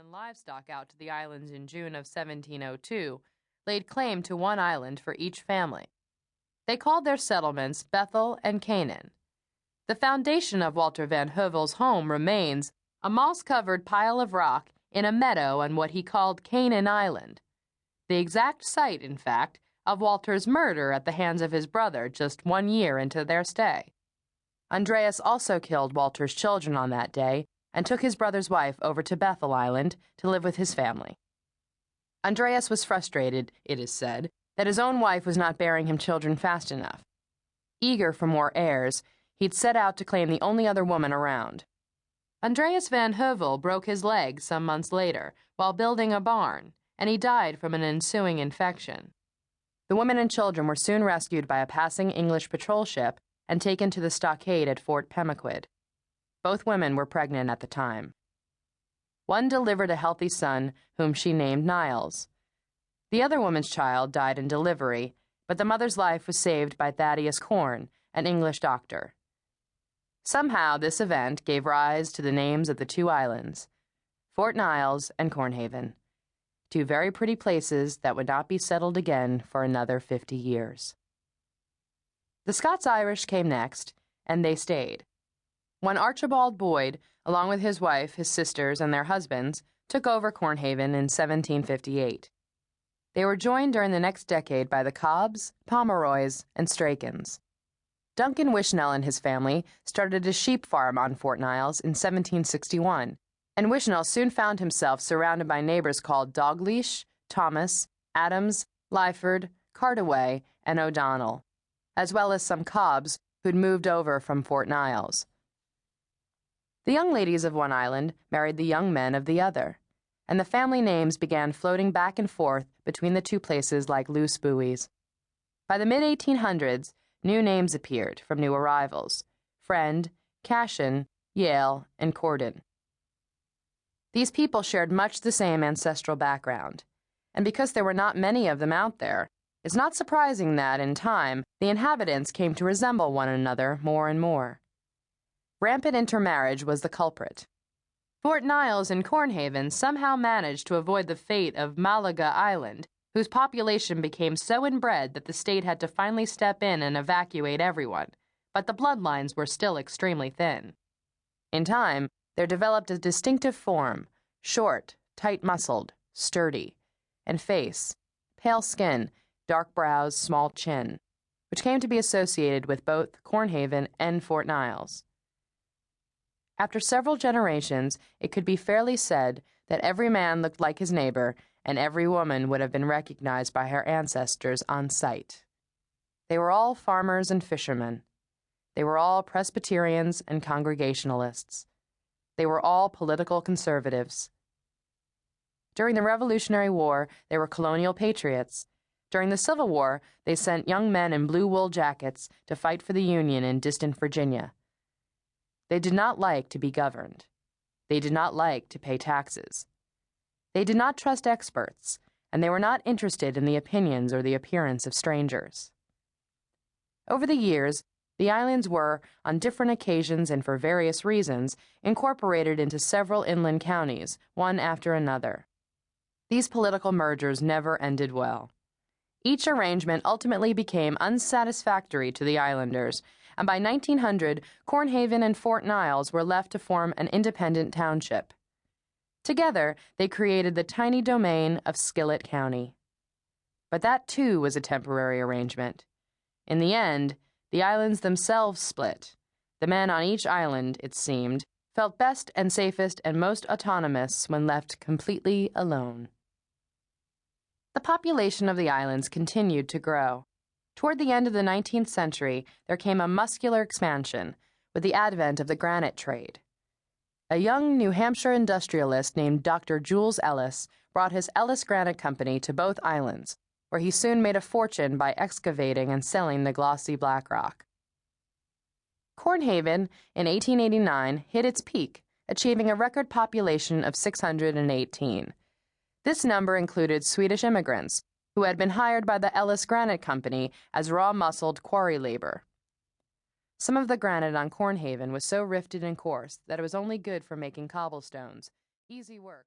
when livestock out to the islands in June of 1702 laid claim to one island for each family. They called their settlements Bethel and Canaan. The foundation of Walter Van Heuvel's home remains a moss-covered pile of rock in a meadow on what he called Canaan Island, the exact site, in fact, of Walter's murder at the hands of his brother just 1 year into their stay. Andreas also killed Walter's children on that day and took his brother's wife over to Bethel Island to live with his family. Andreas was frustrated, it is said, that his own wife was not bearing him children fast enough. Eager for more heirs, he'd set out to claim the only other woman around. Andreas Van Heuvel broke his leg some months later while building a barn, and he died from an ensuing infection. The women and children were soon rescued by a passing English patrol ship and taken to the stockade at Fort Pemaquid. Both women were pregnant at the time. One delivered a healthy son, whom she named Niles. The other woman's child died in delivery, but the mother's life was saved by Thaddeus Corn, an English doctor. Somehow, this event gave rise to the names of the two islands, Fort Niles and Cornhaven, two very pretty places that would not be settled again for another 50 years. The Scots-Irish came next, and they stayed. When Archibald Boyd, along with his wife, his sisters, and their husbands, took over Cornhaven in 1758. They were joined during the next decade by the Cobbs, Pomeroys, and Strakens. Duncan Wishnell and his family started a sheep farm on Fort Niles in 1761, and Wishnell soon found himself surrounded by neighbors called Dalgleish, Thomas, Adams, Lyford, Cardaway, and O'Donnell, as well as some Cobbs who'd moved over from Fort Niles. The young ladies of one island married the young men of the other, and the family names began floating back and forth between the two places like loose buoys. By the mid-1800s, new names appeared from new arrivals: Friend, Cashin, Yale, and Corden. These people shared much the same ancestral background, and because there were not many of them out there, it's not surprising that, in time, the inhabitants came to resemble one another more and more. Rampant intermarriage was the culprit. Fort Niles and Cornhaven somehow managed to avoid the fate of Malaga Island, whose population became so inbred that the state had to finally step in and evacuate everyone, but the bloodlines were still extremely thin. In time, there developed a distinctive form, short, tight-muscled, sturdy, and face, pale skin, dark brows, small chin, which came to be associated with both Cornhaven and Fort Niles. After several generations, it could be fairly said that every man looked like his neighbor, and every woman would have been recognized by her ancestors on sight. They were all farmers and fishermen. They were all Presbyterians and Congregationalists. They were all political conservatives. During the Revolutionary War, they were colonial patriots. During the Civil War, they sent young men in blue wool jackets to fight for the Union in distant Virginia. They did not like to be governed. They did not like to pay taxes. They did not trust experts, and they were not interested in the opinions or the appearance of strangers. Over the years, the islands were, on different occasions and for various reasons, incorporated into several inland counties, one after another. These political mergers never ended well. Each arrangement ultimately became unsatisfactory to the islanders, and by 1900, Cornhaven and Fort Niles were left to form an independent township. Together, they created the tiny domain of Skillet County. But that, too, was a temporary arrangement. In the end, the islands themselves split. The men on each island, it seemed, felt best and safest and most autonomous when left completely alone. The population of the islands continued to grow. Toward the end of the 19th century, there came a muscular expansion with the advent of the granite trade. A young New Hampshire industrialist named Dr. Jules Ellis brought his Ellis Granite Company to both islands, where he soon made a fortune by excavating and selling the glossy black rock. Cornhaven, in 1889, hit its peak, achieving a record population of 618. This number included Swedish immigrants, who had been hired by the Ellis Granite Company as raw-muscled quarry labor. Some of the granite on Cornhaven was so rifted and coarse that it was only good for making cobblestones, easy work.